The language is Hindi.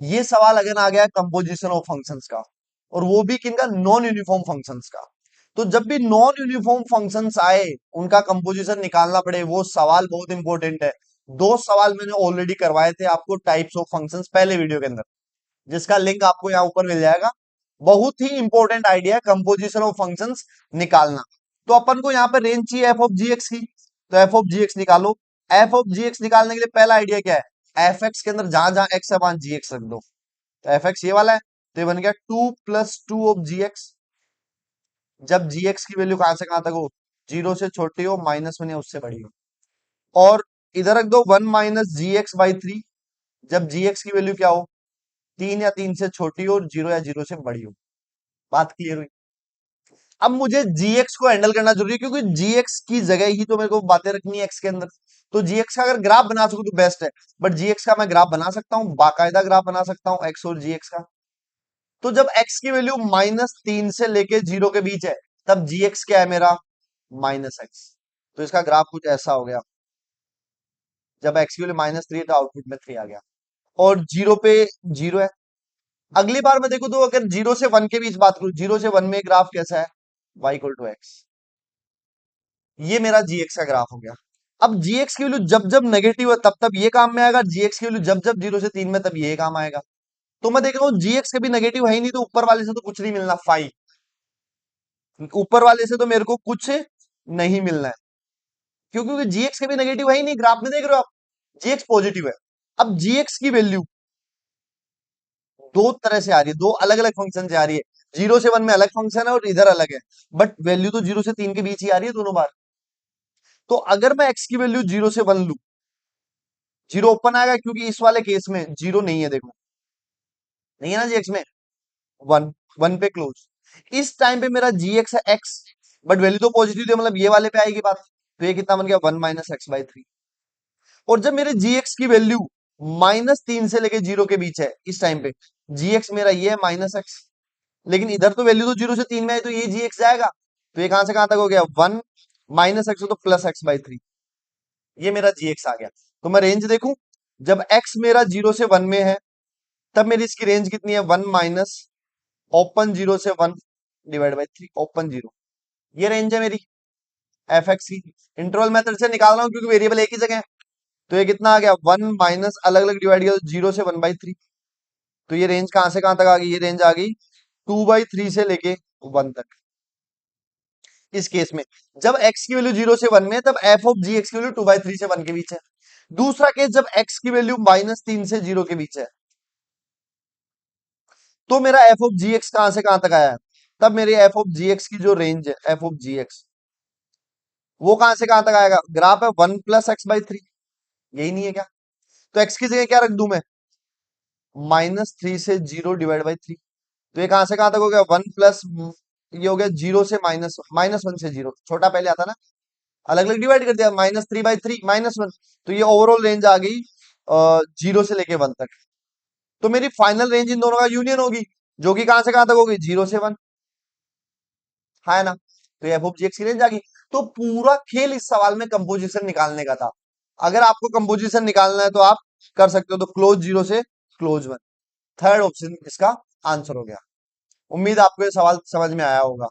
ये सवाल अगर आ गया कंपोजिशन ऑफ फंक्शंस का, और वो भी किनका, नॉन यूनिफॉर्म फंक्शंस का। तो जब भी नॉन यूनिफॉर्म फंक्शंस आए, उनका कंपोजिशन निकालना पड़े, वो सवाल बहुत इंपॉर्टेंट है। दो सवाल मैंने ऑलरेडी करवाए थे आपको टाइप्स ऑफ फंक्शंस पहले वीडियो के अंदर, जिसका लिंक आपको यहाँ ऊपर मिल जाएगा। बहुत ही इंपॉर्टेंट आइडिया है कंपोजिशन ऑफ फंक्शंस निकालना। तो अपन को यहाँ पे रेंज चाहिए एफ ऑफ जी एक्स की, तो एफ ऑफ जी एक्स निकालो। एफ ऑफ जी एक्स निकालने के लिए पहला आइडिया क्या है, एफ एक्स के अंदर जहां जहां एक्स है वहां जी एक्स रख दो। तो एफ एक्स ये वाला है, तो ये बन गया 2 + 2 ऑफ जी एक्स। जब जी एक्स की वैल्यू कहां से कहां तक हो, जीरो से छोटी हो, -1 या उससे बड़ी हो। और इधर रख दो 1 - GX/3। जब जी एक्स की वैल्यू क्या हो, 3 या 3 से छोटी हो, और 0 या 0 से बड़ी हो। बात क्लियर हुई। अब मुझे जीएक्स को हैंडल करना जरूरी है, क्योंकि जीएक्स की जगह ही तो मेरे को बातें रखनी है एक्स के अंदर। तो जीएक्स का अगर ग्राफ बना सकूं तो बेस्ट है। बट जीएक्स का मैं ग्राफ बना सकता हूं, बाकायदा ग्राफ बना सकता हूं एक्स और जीएक्स का। तो जब एक्स की वैल्यू -3 से लेके 0 के बीच है, तब जीएक्स क्या है मेरा, -x। तो इसका ग्राफ कुछ ऐसा हो गया। जब एक्स की वैल्यू -3 है तो आउटपुट में 3 आ गया, और 0 पे 0 है। अगली बार मैं देखू तो अगर 0 से 1 के बीच बात करूं, 0 से 1 में ग्राफ कैसा है, y = x। ये मेरा जीएक्स का ग्राफ हो गया। अब जीएक्स की वैल्यू जब जब नेगेटिव है तब तब ये काम में आएगा, जीएक्स की वैल्यू जब जब 0 से 3 में, तब ये काम आएगा। तो मैं देख रहा हूँ जीएक्स कभी नेगेटिव है ही नहीं, तो ऊपर वाले से तो कुछ नहीं मिलना, फाई। ऊपर वाले से तो मेरे को कुछ नहीं मिलना है, क्योंकि जीएक्स कभी नेगेटिव है ही नहीं, ग्राफ में देख रहे हो आप, जीएक्स पॉजिटिव है। अब जीएक्स की वैल्यू दो तरह से आ रही है, दो अलग अलग फंक्शन से आ रही है। 0 से 1 में अलग फंक्शन है और इधर अलग है, बट वैल्यू तो 0 से 3 के बीच ही आ रही है दोनों बार। तो अगर मैं एक्स की वैल्यू 0 से 1 लू, 0 ओपन आएगा, क्योंकि इस वाले केस में 0 नहीं है, देखो नहीं है ना जीएक्स में, 1, 1 पे क्लोज। इस टाइम पे मेरा जीएक्स है एक्स, बट वैल्यू तो पॉजिटिव थी, मतलब ये वाले पे आएगी बात। तो ये कितना बन गया, 1 - x/3। और जब मेरे जीएक्स की वैल्यू -3 से लेके 0 के बीच है, इस टाइम पे जीएक्स मेरा ये है -x। लेकिन इधर तो वैल्यू तो 0 से 3 में है, तो ये जीएक्स जाएगा। तो ये कहां से कहां तक हो गया, 1 -x तो +x/3। ये मेरा जीएक्स आ गया। तो मैं रेंज देखूं, जब x मेरा 0 से 1 में है, तब मेरी इसकी रेंज कितनी है, 1 माइनस ओपन 0 से 1 / 3 ओपन 0। ये रेंज है मेरी एफ एक्स की। इंटरवल मेथड से निकाल रहा हूं, क्योंकि वेरिएबल एक ही जगह है। तो ये कितना आ गया, 1 माइनस अलग अलग डिवाइड किया, 0 से 1/3। तो ये रेंज कहां से कहां तक आ गई, ये रेंज आ गई 2/3 से लेके 1 तक। इस केस में जब x की वैल्यू 0 से 1 में है, तब एफ ऑफ जी एक्स की वैल्यू 2/3 से 1 के बीच है। दूसरा केस जब x की वैल्यू -3 से 0 के बीच है, तो मेरा एफ ऑफ जी एक्स कहां से कहां तक आया है, तब मेरे एफ ऑफ जी एक्स की जो रेंज है, एफ ऑफ जी एक्स, वो कहां से कहां तक आएगा, ग्राफ है 1 + x/3। यही नहीं है क्या, तो x की जगह क्या रख दूं मैं, -3 से 0 / 3। तो ये कहां से कहां तक हो गया, 1 प्लस, ये हो गया 0 से -1 से 0, छोटा पहले आता ना, अलग अलग डिवाइड कर दिया, -3/3 -1। तो ये ओवरऑल रेंज आ गई 0 से लेके 1 तक। तो मेरी फाइनल रेंज इन दोनों का यूनियन होगी, जो कि कहां से कहां तक होगी, 0 से 1, है ना। तो ये एफ ऑफ जी एक्स की रेंज आ गई। तो पूरा खेल इस सवाल में कंपोजिशन निकालने का था। अगर आपको कंपोजिशन निकालना है तो आप कर सकते हो, तो क्लोज 0 से क्लोज 1, थर्ड ऑप्शन इसका आंसर हो गया। उम्मीद आपको ये सवाल समझ में आया होगा।